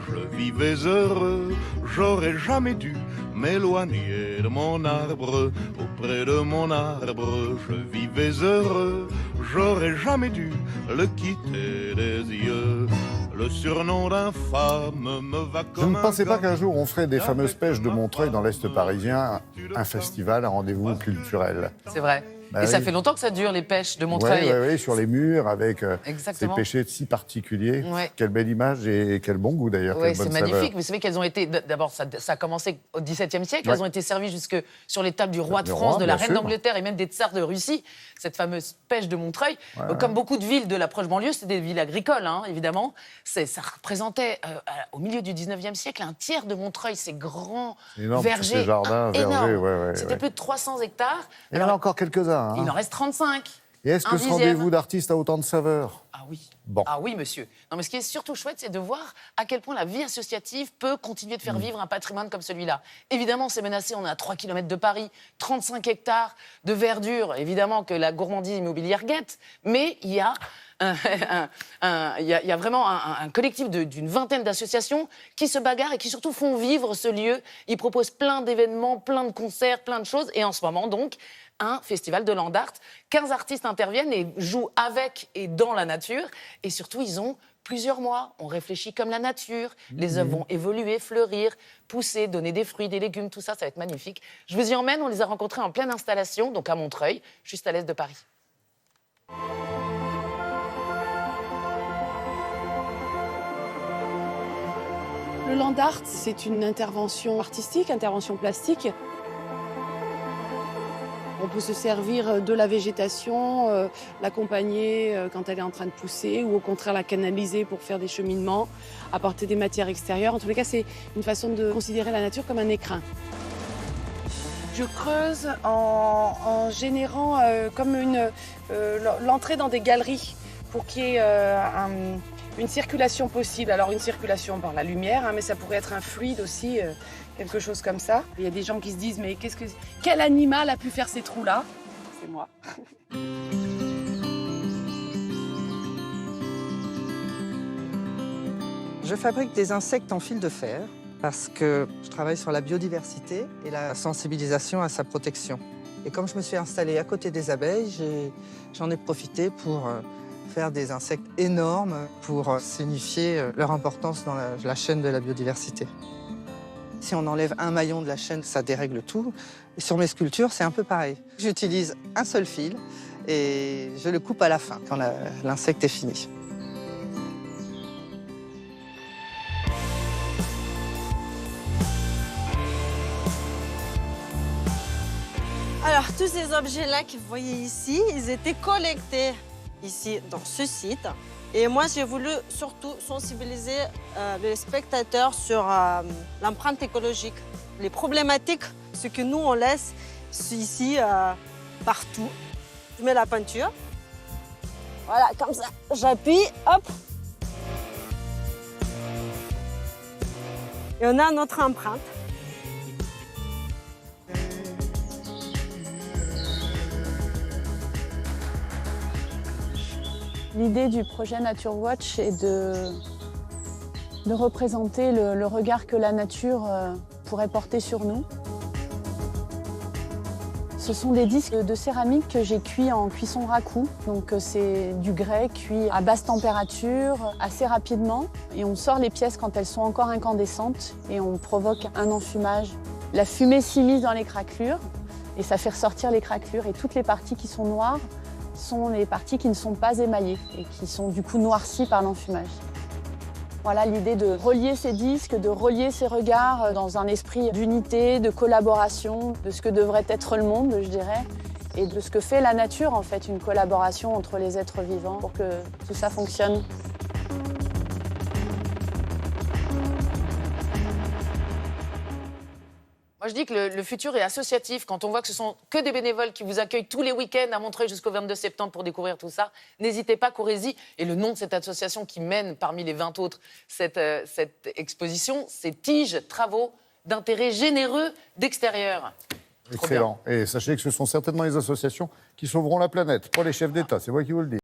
je vivais heureux, j'aurais jamais dû m'éloigner de mon arbre. Auprès de mon arbre, je vivais heureux, j'aurais jamais dû le quitter des yeux. Le surnom d'infâme me va Je comme ne pensais pas qu'un jour on ferait des fameuses pêches de Montreuil dans l'Est parisien un festival, un rendez-vous culturel. C'est vrai. Bah et ça oui. fait longtemps que ça dure, les pêches de Montreuil. Oui, sur les murs, avec ces Exactement. pêchers si particuliers. Ouais. Quelle belle image et quel bon goût d'ailleurs. Oui, quelle c'est bonne magnifique. saveur. Vous savez qu'elles ont été... D'abord, ça a commencé au XVIIe siècle. Ouais. Elles ont été servies jusque sur les tables du roi de Le France, roi, de la bien reine sûr. d'Angleterre et même des tsars de Russie. Cette fameuse pêche de Montreuil. Ouais. Comme beaucoup de villes de la proche banlieue, c'est des villes agricoles, hein, évidemment. Ça représentait, au milieu du XIXe siècle, un tiers de Montreuil, ces grands Énorme, vergers. ces jardins, vergers, ouais. C'était plus de 300 hectares. Il y en a encore quelques-uns. Hein. Il en reste 35. Et est-ce que un ce dixième. rendez-vous d'artistes a autant de saveurs? Ah oui. Bon. Ah oui, monsieur. Non, mais ce qui est surtout chouette, c'est de voir à quel point la vie associative peut continuer de faire vivre un patrimoine comme celui-là. Évidemment, c'est menacé. On est à 3 km de Paris, 35 hectares de verdure. Évidemment que la gourmandise immobilière guette, mais il y a il y a vraiment un collectif d'une vingtaine d'associations qui se bagarrent et qui surtout font vivre ce lieu. Ils proposent plein d'événements, plein de concerts, plein de choses. Et en ce moment, donc, un festival de land art. 15 artistes interviennent et jouent avec et dans la nature. Et surtout, ils ont plusieurs mois. On réfléchit comme la nature. Les œuvres vont évoluer, fleurir, pousser, donner des fruits, des légumes. Tout ça, ça va être magnifique. Je vous y emmène. On les a rencontrés en pleine installation, donc à Montreuil, juste à l'est de Paris. Le land art, c'est une intervention artistique, intervention plastique. On peut se servir de la végétation, l'accompagner quand elle est en train de pousser ou au contraire la canaliser pour faire des cheminements, apporter des matières extérieures. En tous les cas, c'est une façon de considérer la nature comme un écrin. Je creuse en générant comme l'entrée dans des galeries pour qu'il y ait une circulation possible. Alors une circulation par la lumière, hein, mais ça pourrait être un fluide aussi, quelque chose comme ça. Il y a des gens qui se disent mais quel animal a pu faire ces trous-là? C'est moi. Je fabrique des insectes en fil de fer parce que je travaille sur la biodiversité et la sensibilisation à sa protection. Et comme je me suis installée à côté des abeilles, j'en ai profité pour faire des insectes énormes pour signifier leur importance dans la chaîne de la biodiversité. Si on enlève un maillon de la chaîne, ça dérègle tout. Et sur mes sculptures, c'est un peu pareil. J'utilise un seul fil et je le coupe à la fin, quand l'insecte est fini. Alors, tous ces objets-là que vous voyez ici, ils étaient collectés ici, dans ce site. Et moi, j'ai voulu surtout sensibiliser les spectateurs sur l'empreinte écologique, les problématiques, ce que nous, on laisse ici, partout. Je mets la peinture. Voilà, comme ça. J'appuie, hop. Et on a notre empreinte. L'idée du projet Nature Watch est de représenter le regard que la nature pourrait porter sur nous. Ce sont des disques de céramique que j'ai cuits en cuisson raku. Donc c'est du grès cuit à basse température, assez rapidement. Et on sort les pièces quand elles sont encore incandescentes et on provoque un enfumage. La fumée s'immisce dans les craquelures et ça fait ressortir les craquelures. Et toutes les parties qui sont noires sont les parties qui ne sont pas émaillées et qui sont du coup noircies par l'enfumage. Voilà l'idée de relier ces disques, de relier ces regards dans un esprit d'unité, de collaboration, de ce que devrait être le monde, je dirais, et de ce que fait la nature, en fait, une collaboration entre les êtres vivants pour que tout ça fonctionne. Moi, je dis que le futur est associatif. Quand on voit que ce sont que des bénévoles qui vous accueillent tous les week-ends à Montreuil jusqu'au 22 septembre pour découvrir tout ça, n'hésitez pas, courez-y. Et le nom de cette association qui mène parmi les 20 autres cette exposition, c'est Tige, travaux d'intérêt généreux d'extérieur. Excellent. Et sachez que ce sont certainement les associations qui sauveront la planète, pas les chefs d'État, c'est moi qui vous le dis.